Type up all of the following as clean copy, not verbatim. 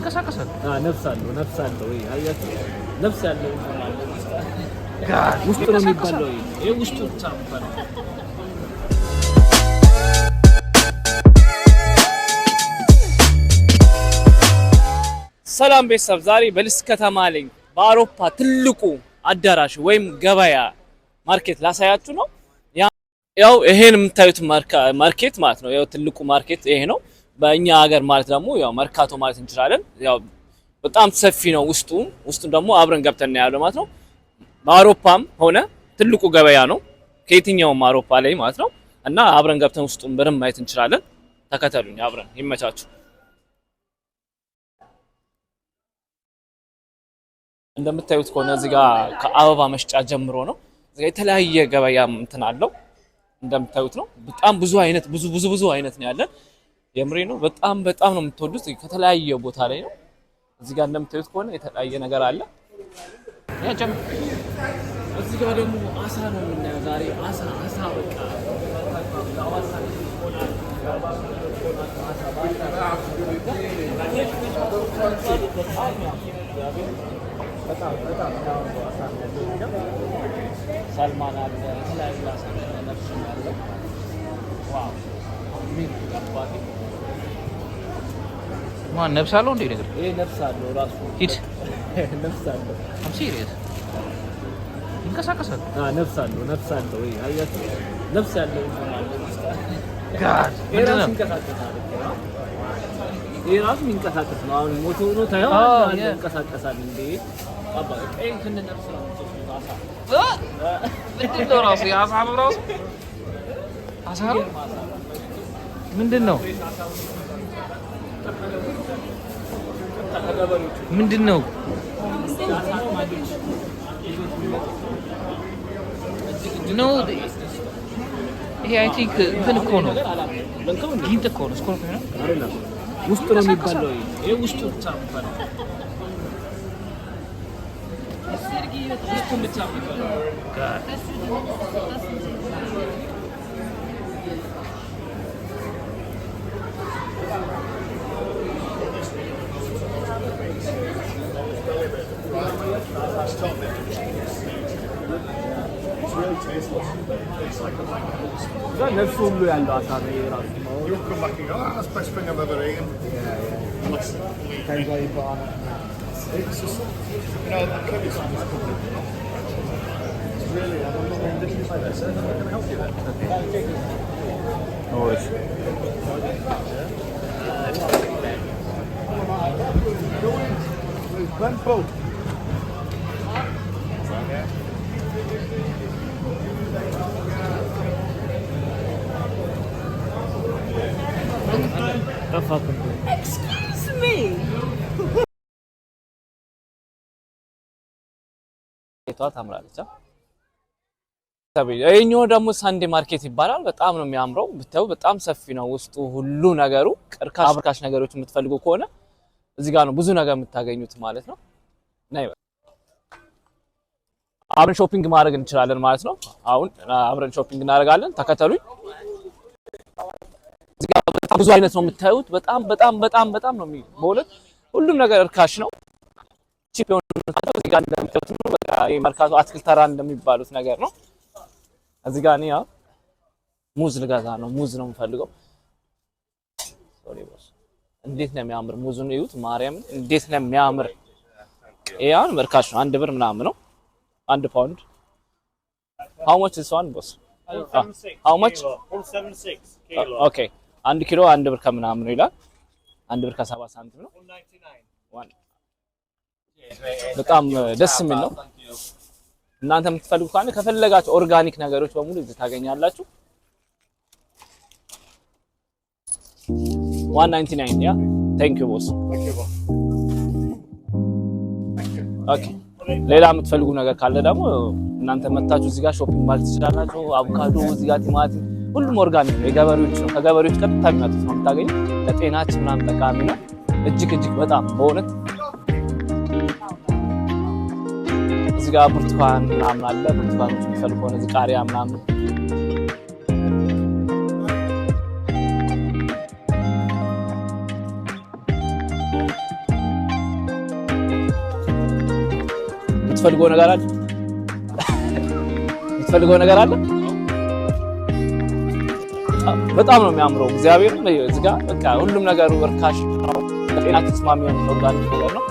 ይንቀሳቀሳል። ነፍስ አለው ወይ አያት ነፍስ ያለው ጋር ውስጥ ነው የሚባለው ይሄ ውስጡ ታምባል ሰላም ቤተሰብ ዛሬ በልስ ከተማ ላይ በአውሮፓ ትልቁ አዳራሽ ወይም ገበያ ማርኬት ላሳያችሁ ነው። ያው ይሄን የምታዩት ማርኬት ማለት ነው። ያው ትልቁ ማርኬት ይሄ ነው በእኛ ሀገር ማለት ደግሞ ያው መርካቶ ማለት እንችላለን። ያው በጣም ሰፊ ነው። ውስጡን ደግሞ አብረን ገብተን ያለው ማለት ነው። በአውሮፓም ሆነ ትልቁ ገበያ ነው ከየትኛውም አውሮፓ ላይ ማለት ነው። እና አብረን ገብተን ውስጡን በደንብ ማየት እንችላለን። ተከተሉኝ አብረን ይመቻችሁ። እንደምታዩት ከሆነ እዚህ ጋር ከአበባ መሽጫ ጀምሮ ነው። እዚህ ጋር የተለያየ ገበያ እንትን አለው እንደምታዩት ነው። በጣም ብዙ አይነት ብዙ አይነት ነው ያለን። የምሬ ነው። በጣም ነው የምትወዱት። ከተለያየ ቦታ ላይ ነው። እዚህ ጋር እንደምታዩት ከሆነ የተለያየ ነገር አለ። ያጨም እዚህ ጋር ደግሞ አሳ ነው የምናየው ዛሬ። አሳ በቃ በጣም ሰልማን አለ የተለያዩ አሳ ነፍስ አለ። ዋው ምን አባቴ ማን ነፍስ አለው እንዴ? ነገር ይሄ ነፍስ አለው ራሱ ሂድ ነፍስ አለው። I'm serious ይንቀሳቀሳል። ነፍስ አለው ወይ አያት ነፍስ ያለው ጋር ራሱ ይንቀሳቀሳል። ይሄ ራሱ ይንቀሳቀስ ነው። አሁን ሞቶ ነው ታየው ይንቀሳቀሳል እንዴ? አባ ቀይ ከነ ነፍስ ነው አሳ ምንድነው ራሱ ያሳ ነው ራሱ አሳ ምንድነው ምንድነው ነው ይሄ አይ ቲንክ እንትን እኮ ነው ጊንጥ እኮ ነው ስኮርፒዮ ነው አይደለም ውስጥ ነው የሚባለው ይሄ ውስጡ ታምባል ውስጡ ብቻ የሚባለው that nefs ሁሉ ያለው አሳ ነው የራሱ ነው። You come back and go, that's the best thing I've ever eaten. It's just, you know, the curry's on this company. It's really, I don't know, literally like this. I'm going to help you then. No worries. Glen boat. Excuse me. ታምራለች። ይሄኛው ደግሞ ሳንዴ ማርኬት ይባላል። በጣም ነው የሚያምረው። ብታዩ በጣም ሰፊ ነው ውስጡ ሁሉ ነገሩ። ቅርካሽ ነገሮች የምትፈልጉ ከሆነ እዚህ ጋር ነው ብዙ ነገር የምታገኙት ማለት ነው። ናይ አብረን ሾፒንግ ማድረግ እንችላለን ማለት ነው። አሁን አብረን ሾፒንግ እናደርጋለን። ተከተሉኝ። እዚህ ጋር በጣም ብዙ አይነት ነው የምታዩት። በጣም ነው በእውነት ሁሉም ነገር እርካሽ ነው። ቺፕ የሆነ እዚህ ጋር እንደምታዩት ነው። በቃ የመርካቶ አትክልት ተራ እንደሚባሉት ነገር ነው። እዚህ ጋር ነው ሙዝ ልገዛ ነው። ሙዝ ነው የምፈልገው። ሶሪ ቦስ እንዴት ነው የሚያምር ሙዙን እዩት። ማርያም እንዴት ነው የሚያምር። ይሄን መርካሽ ነው 1 ብር ምናምን ነው 1 ፓውንድ። how much is one boss? how much? 176 ኪሎ ኦኬ 1 ኪሎ 1 ብር ከምናምን ነው ይላል። 1 ብር ከ70 ሳንቲም ነው። 199 በጣም ደስ የሚል ነው። እናንተ የምትፈልጉ ካለ ከፈለጋችሁ ኦርጋኒክ ነገሮች በሙሉ እዚህ ታገኛላችሁ። 199 ያ thank you boss ኦኬ ሌላ የምትፈልጉ ነገር ካለ ደግሞ እናንተ መታችሁ እዚህ ጋር ሾፒንግ ማለት ትችላላችሁ። አቮካዶ እዚህ ጋር ቲማቲም ሁሉም ኦርጋኒክ ነው። የገበሬዎች ነው። ከገበሬዎች ቀጥታ የሚመጡት ነው የምታገኙ። ለጤናችን ምናምን ጠቃሚ ነው። እጅግ በጣም በእውነት እዚህ ጋር ብርቱካን ምናምን አለ። ብርቱካኖች የሚፈልጉ ከሆነ እዚህ ቃሪያ ምናምን የምትፈልገው ነገር አለ? የምትፈልገው ነገር አለ? በጣም ነው የሚያምረው። እግዚአብሔር እዚህ ጋር በቃ ሁሉም ነገር ወርካሽ ነው። ለጤና ተስማሚ የሆነ ኦርጋኒክ ነገር ነው።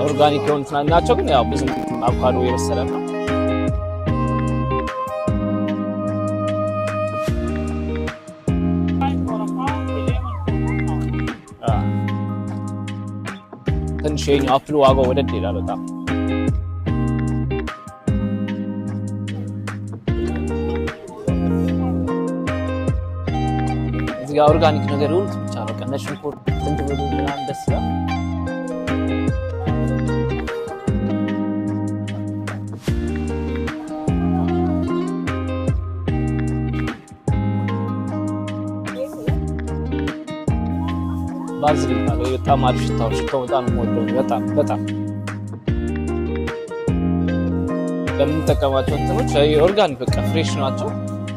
ኦርጋኒክ የሆኑት ናቸው፣ ግን ያው ብዙ አቮካዶ የበሰለ ነው። ትንሽ የኛው አፕሉ ዋጋው ወደድ ይላል በጣም። እዚህ ጋር ኦርጋኒክ ነገር ሁሉ ብቻ ነው። ነጭ ሽንኩርት ዝንጅብል ምናምን ደስ ይላል። ባዝሊን ማለት በጣም አሪፍ ሽታው በጣም ነው የምወደው። በጣም ለምንጠቀማቸው እንትኖች ኦርጋኒክ በቃ ፍሬሽ ናቸው።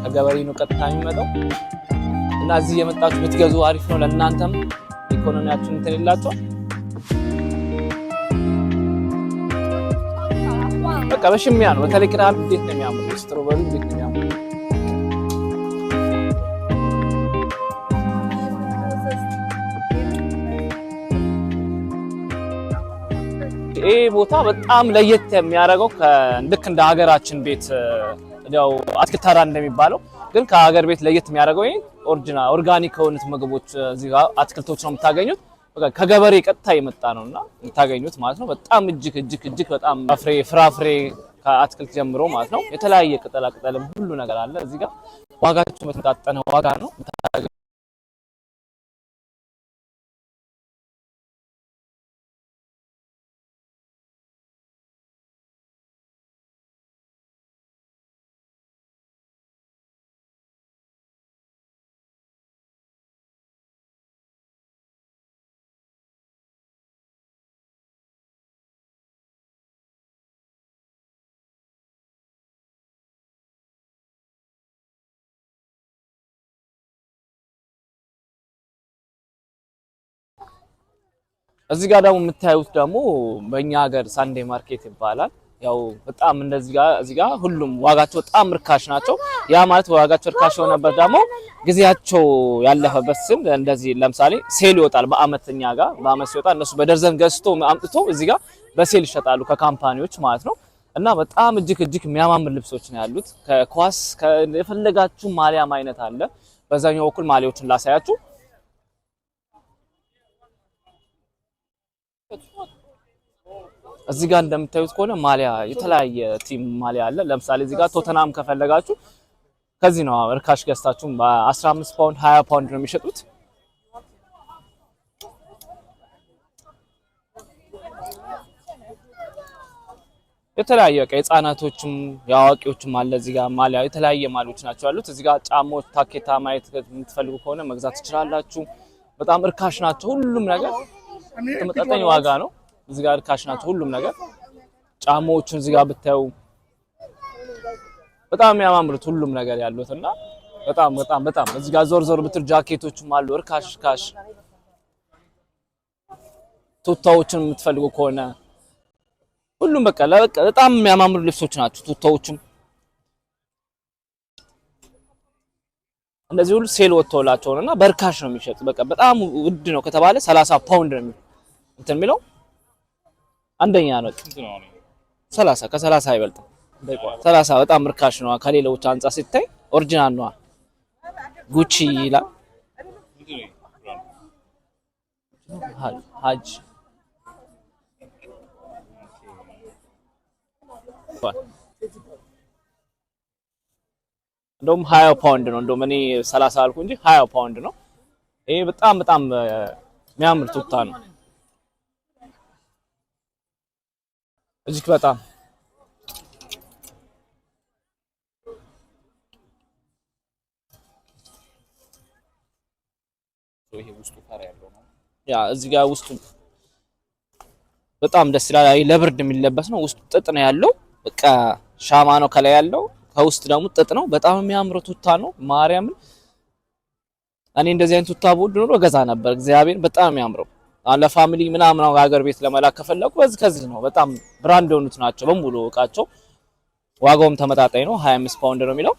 ከገበሬ ነው ቀጥታ የሚመጣው እና እዚህ የመጣችሁ ብትገዙ አሪፍ ነው። ለእናንተም ኢኮኖሚያችሁን እንትን ይላችኋል። በቃ በሽሚያ ነው። በተለይ ቅዳል እንዴት ነው የሚያምሩ ስትሮበሪ እንዴት ነው የሚያምሩ። ይሄ ቦታ በጣም ለየት የሚያደርገው ልክ እንደ ሀገራችን ቤት ያው አትክልት ተራ እንደሚባለው ግን ከሀገር ቤት ለየት የሚያደርገው ይሄ ኦርጋኒክ የሆኑት ምግቦች እዚህ ጋር አትክልቶች ነው የምታገኙት። በቃ ከገበሬ ቀጥታ የመጣ ነውና የምታገኙት ማለት ነው። በጣም እጅግ በጣም ፍራፍሬ ከአትክልት ጀምሮ ማለት ነው። የተለያየ ቅጠላቅጠልም ሁሉ ነገር አለ እዚህ ጋር። ዋጋቸው በተመጣጠነ ዋጋ ነው። እዚህ ጋር ደግሞ የምታዩት ደግሞ በእኛ ሀገር ሳንዴ ማርኬት ይባላል። ያው በጣም እንደዚህ ጋር እዚህ ጋር ሁሉም ዋጋቸው በጣም ርካሽ ናቸው። ያ ማለት ዋጋቸው ርካሽ የሆነበት ደግሞ ጊዜያቸው ያለፈበት ስል እንደዚህ ለምሳሌ ሴል ይወጣል በአመትኛ ጋር በአመት ሲወጣ እነሱ በደርዘን ገዝቶ አምጥቶ እዚህ ጋር በሴል ይሸጣሉ ከካምፓኒዎች ማለት ነው። እና በጣም እጅግ የሚያማምር ልብሶች ነው ያሉት። ከኳስ የፈለጋችሁ ማሊያም አይነት አለ። በዛኛው በኩል ማሊያዎችን ላሳያችሁ። እዚህ ጋር እንደምታዩት ከሆነ ማሊያ የተለያየ ቲም ማሊያ አለ። ለምሳሌ እዚህ ጋር ቶተናም ከፈለጋችሁ ከዚህ ነው እርካሽ ገዝታችሁ በ15 ፓውንድ 20 ፓውንድ ነው የሚሸጡት። የተለያየ በቃ የህፃናቶችም የአዋቂዎችም አለ። እዚህ ጋር ማሊያ የተለያየ ማሊያዎች ናቸው ያሉት። እዚህ ጋር ጫማዎች ታኬታ ማየት የምትፈልጉ ከሆነ መግዛት ትችላላችሁ። በጣም እርካሽ ናቸው። ሁሉም ነገር ተመጣጣኝ ዋጋ ነው። እዚህ ጋር እርካሽ ናቸው ሁሉም ነገር። ጫማዎቹን እዚህ ጋር ብታዩ በጣም የሚያማምሩት ሁሉም ነገር ያሉትና በጣም እዚህ ጋር ዞር ብትል ጃኬቶችም አሉ እርካሽ። ቱታዎችን የምትፈልጉ ከሆነ ሁሉም በቃ በጣም የሚያማምሩ ልብሶች ናቸው። ቱታዎችም እንደዚህ ሁሉ ሴል ወጥቶላቸው ነውና በርካሽ ነው የሚሸጡት። በቃ በጣም ውድ ነው ከተባለ 30 ፓውንድ ነው እንትን የሚለው አንደኛ ነው። 30 ከ30 አይበልጥም። 30 በጣም ርካሽ ነው ከሌሎች አንፃር ሲታይ። ኦሪጂናል ነው። ጉቺ ይላል ሀጅ እንደውም 20 ፓውንድ ነው። እንደውም እኔ 30 አልኩ እንጂ 20 ፓውንድ ነው። ይሄ በጣም የሚያምር ቱታ ነው። እጅግ በጣም ይሄ ውስጡ ካራ ያለው ነው። ያ እዚህ ጋር ውስጡ በጣም ደስ ይላል። አይ ለብርድ የሚለበስ ነው። ውስጡ ጥጥ ነው ያለው። በቃ ሻማ ነው ከላይ ያለው፣ ከውስጥ ደግሞ ጥጥ ነው። በጣም የሚያምር ቱታ ነው። ማርያምን እኔ እንደዚህ አይነት ቱታ ቦርድ ኖሮ ገዛ ነበር። እግዚአብሔር በጣም ያምረው ለፋሚሊ ምናምን ሀገር ቤት ለመላክ ከፈለኩ ከዚህ ነው። በጣም ብራንድ የሆኑት ናቸው በሙሉ እቃቸው። ዋጋውም ተመጣጣኝ ነው። 25 ፓውንድ ነው የሚለው።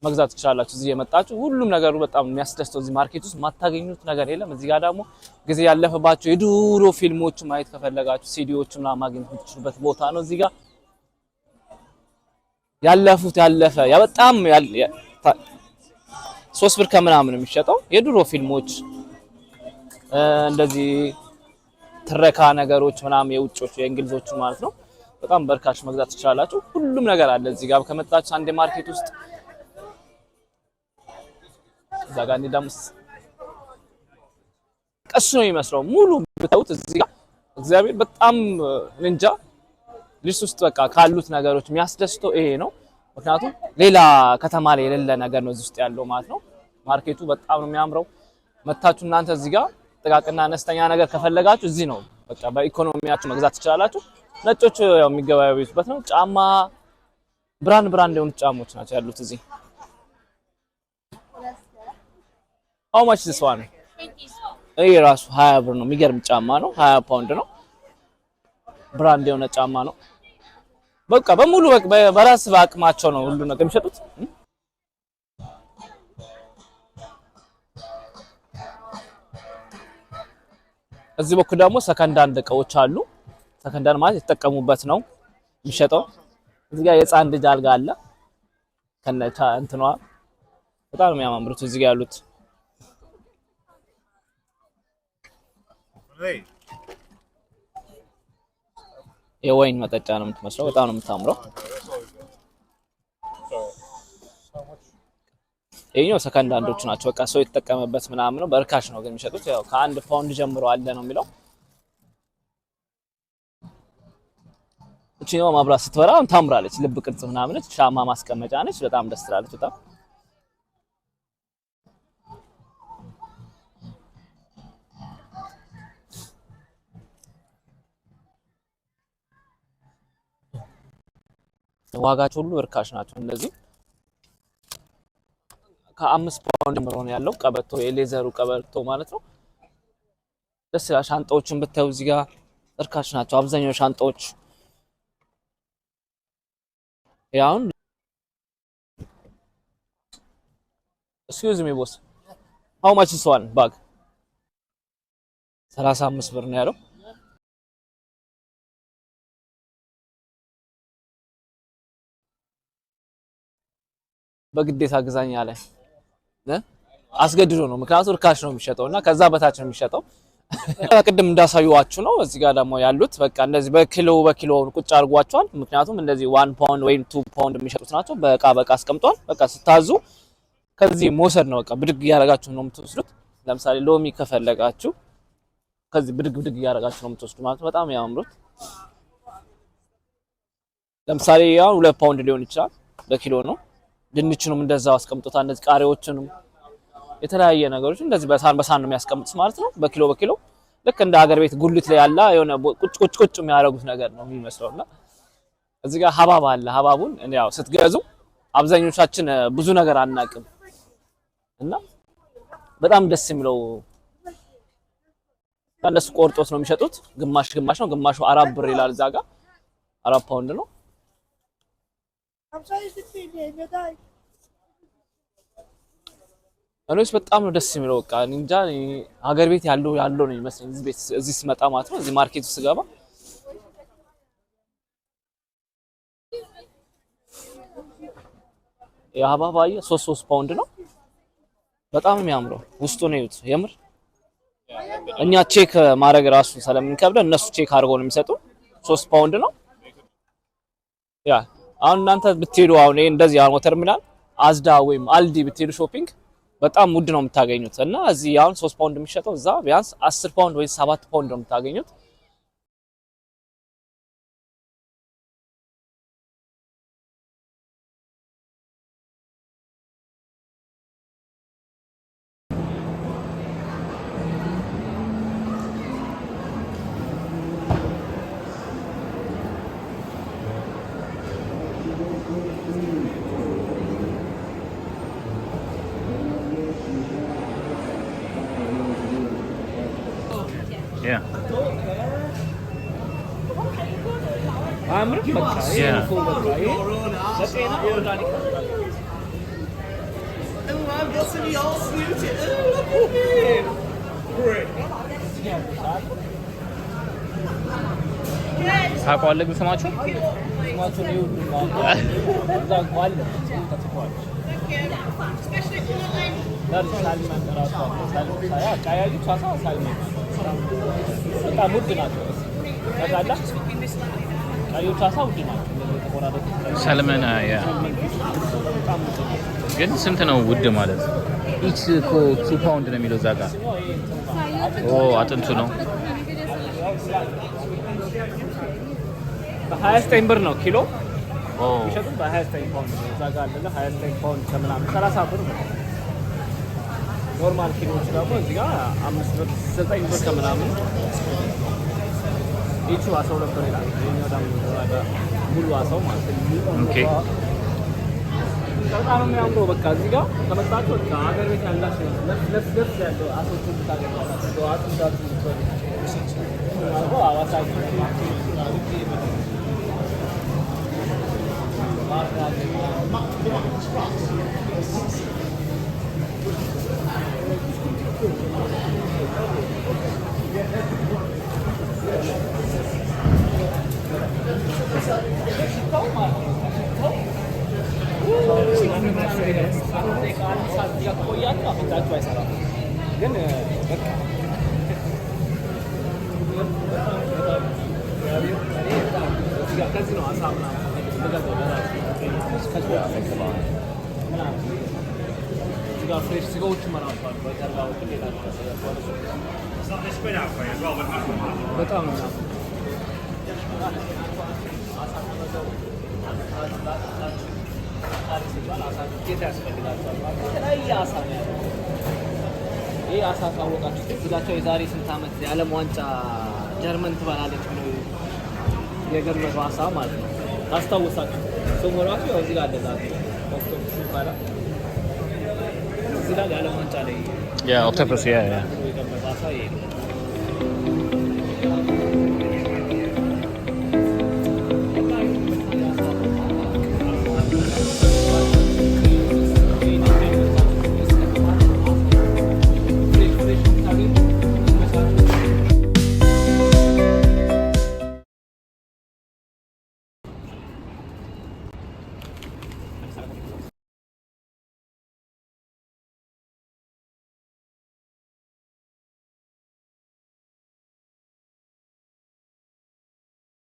መግዛት ትችላላችሁ እዚህ የመጣችሁ። ሁሉም ነገሩ በጣም የሚያስደስተው እዚህ ማርኬት ውስጥ ማታገኙት ነገር የለም። እዚህ ጋር ደግሞ ጊዜ ያለፈባቸው የድሮ ፊልሞች ማየት ከፈለጋችሁ ሲዲዎችና ማግኘት የምትችሉበት ቦታ ነው። እዚህ ጋር ያለፈ ያ በጣም 3 ብር ከምናምን የሚሸጠው የድሮ ፊልሞች እንደዚህ ትረካ ነገሮች ምናምን የውጮች የእንግሊዞቹ ማለት ነው። በጣም በርካሽ መግዛት ትችላላችሁ። ሁሉም ነገር አለ እዚህ ጋር ከመጣችሁ አንዴ ማርኬት ውስጥ እዛ ጋር እንደምስ ቀስ ነው የሚመስለው ሙሉ ብታዩት እዚህ ጋር እግዚአብሔር በጣም እንጃ ሊስ ውስጥ በቃ ካሉት ነገሮች የሚያስደስተው ይሄ ነው። ምክንያቱም ሌላ ከተማ ላይ የሌለ ነገር ነው እዚህ ውስጥ ያለው ማለት ነው። ማርኬቱ በጣም ነው የሚያምረው። መታችሁ እናንተ እዚህ ጋር ጥቃቅና አነስተኛ ነገር ከፈለጋችሁ እዚህ ነው በቃ በኢኮኖሚያችሁ መግዛት ትችላላችሁ። ነጮች ያው የሚገበያዩበት ነው። ጫማ ብራንድ የሆኑ ጫማዎች ናቸው ያሉት እዚህ። How much this one? ይሄ ራሱ 20 ብር ነው። የሚገርም ጫማ ነው። 20 ፓውንድ ነው። ብራንድ የሆነ ጫማ ነው። በቃ በሙሉ በራስ በአቅማቸው ነው ሁሉ ነገር የሚሸጡት። እዚህ በኩል ደግሞ ሰከንድ ሃንድ እቃዎች አሉ። ሰከንድ ሃንድ ማለት የተጠቀሙበት ነው የሚሸጠው። እዚህ ጋር የህፃን ልጅ አልጋ አለ ከነቻ እንትኗ በጣም ነው የሚያማምሩት እዚህ ጋር ያሉት። የወይን መጠጫ ነው የምትመስለው። በጣም ነው የምታምረው። ይሄኛው ሰከንድ ሃንዶች ናቸው። በቃ ሰው የተጠቀመበት ምናምን ነው። በርካሽ ነው ግን የሚሸጡት። ያው ከ1 ፓውንድ ጀምሮ አለ ነው የሚለው። እቺ ነው ማብራት ስትበራ ታምራለች። ልብ ቅርጽ ምናምን ነች። ሻማ ማስቀመጫ ነች። በጣም ደስ ትላለች። በጣም ዋጋቸው ሁሉ እርካሽ ናቸው። እንደዚህ ከ5 ፓውንድ ጀምሮ ነው ያለው። ቀበቶ የሌዘሩ ቀበቶ ማለት ነው። ደስ ይላል። ሻንጣዎችን ብታዩ እዚህ ጋር እርካሽ ናቸው አብዛኛው ሻንጣዎች። ያውን excuse me boss how much is one bag 35 ብር ነው ያለው። በግዴታ ግዛኝ አለ አስገድዶ ነው። ምክንያቱም እርካሽ ነው የሚሸጠውና ከዛ በታች ነው የሚሸጠው። ቅድም እንዳሳዩዋችሁ ነው። እዚህ ጋር ደግሞ ያሉት በቃ እንደዚህ በኪሎ ቁጭ አድርጓቸዋል። ምክንያቱም እንደዚህ 1 ፓውንድ ወይም 2 ፓውንድ የሚሸጡት ናቸው። በቃ አስቀምጧል። በቃ ስታዙ ከዚህ መውሰድ ነው። በቃ ብድግ እያደረጋችሁ ነው የምትወስዱት። ለምሳሌ ሎሚ ከፈለጋችሁ ከዚህ ብድግ እያደረጋችሁ ነው የምትወስዱት ማለት ነው። በጣም ያምሩት። ለምሳሌ ያው 2 ፓውንድ ሊሆን ይችላል በኪሎ ነው። ድንችንም እንደዛው አስቀምጦታል። እንደዚህ ቃሪያዎችንም የተለያየ ነገሮች እንደዚህ በሳን ነው የሚያስቀምጡት ማለት ነው። በኪሎ ልክ እንደ ሀገር ቤት ጉልት ላይ ያለ የሆነ ቁጭ የሚያደርጉት ነገር ነው የሚመስለውና እዚህ ጋር ሀባብ አለ። ሀባቡን ያው ስትገዙ አብዛኞቻችን ብዙ ነገር አናቅም እና በጣም ደስ የሚለው እነሱ ቆርጦት ነው የሚሸጡት። ግማሽ ነው። ግማሹ 4 ብር ይላል። እዛ ጋር 4 ፓውንድ ነው። እኔስ በጣም ነው ደስ የሚለው። በቃ እንጃ ሀገር ቤት ያለው ነው የሚመስለኝ እዚህ ሲመጣ ማለት ነው። እዚህ ማርኬት ውስጥ ገባ የሀባባዬ 3 ፓውንድ ነው። በጣም የሚያምረው ውስጡ ነው። ይዩት የምር እኛ ቼክ ማድረግ ራሱ ስለምንከብደ እነሱ ቼክ አድርገው ነው የሚሰጡ። 3 ፓውንድ ነው። ያ አሁን እናንተ ብትሄዱ አሁን ይሄ እንደዚህ አሁን ተርሚናል አዝዳ ወይም አልዲ ብትሄዱ ሾፒንግ በጣም ውድ ነው የምታገኙት እና እዚህ አሁን 3 ፓውንድ የሚሸጠው እዛ ቢያንስ 10 ፓውንድ ወይ 7 ፓውንድ ነው የምታገኙት። Yeah. አምር በቃ ይሄ ነው በቃ ይሄ ለጤና ኦርጋኒክ I've got some y'all snooty. Look at me. Great. ታውቀዋለህ ግን ስማቸው? ስማቸው ነው እዛ ጓል ተጽፏል ሳልማን ራሱ ሳያ ቀያዩ ቻሳ ሳልማን በጣም ውድ ናቸው ታውቃለህ ቀያዩ ቻሳ ውድ ናቸው ተቆራረጡ ሰልመን ያ ግን ስንት ነው ውድ ማለት? ኢች 2 ፓውንድ ነው የሚለው እዛ ጋር። ኦ አጥንቱ ነው። በ29 ብር ነው ኪሎ። ኦ ይሸጡት በ29 ፓውንድ ነው። እዛ ጋር አለ 29 ፓውንድ ከምናምን 30 ብር ነው። ኖርማል ኪሎዎች ደግሞ እዚህ ጋር 5 ብር 9 ብር ከምናምን ኢቹ 12 ብር ይላል። ይሄኛው ደግሞ ሙሉ አሳው ማለት ነው። ኦኬ በጣም ነው የሚያምረው። በቃ እዚህ ጋር ከመጣችሁ በቃ ሀገር ቤት ያላችሁ ለፍለፍ ያለው አሶቹን ታገኛላችሁ። አጥንታችሁ ነው አዋሳ ግን ከዚህ ነው አሳ ፍሬሽ ስጋዎቹ መራባሉ በጀርባው በጣም ነው ይሄ አሳ ካወቃችሁ እዚጋቸው የዛሬ ስንት ዓመት የዓለም ዋንጫ ጀርመን ትበላለች ብሎ የገመቱ አሳ ማለት ነው። ታስታውሳችሁ ስሙ ራሱ ያው እዚህ ጋር አለ ዛሬ ኦክቶፐስ ይባላል። እዚህ ጋር የዓለም ዋንጫ ላይ ያ ኦክቶፐስ ያ የገመቱ አሳ ይሄ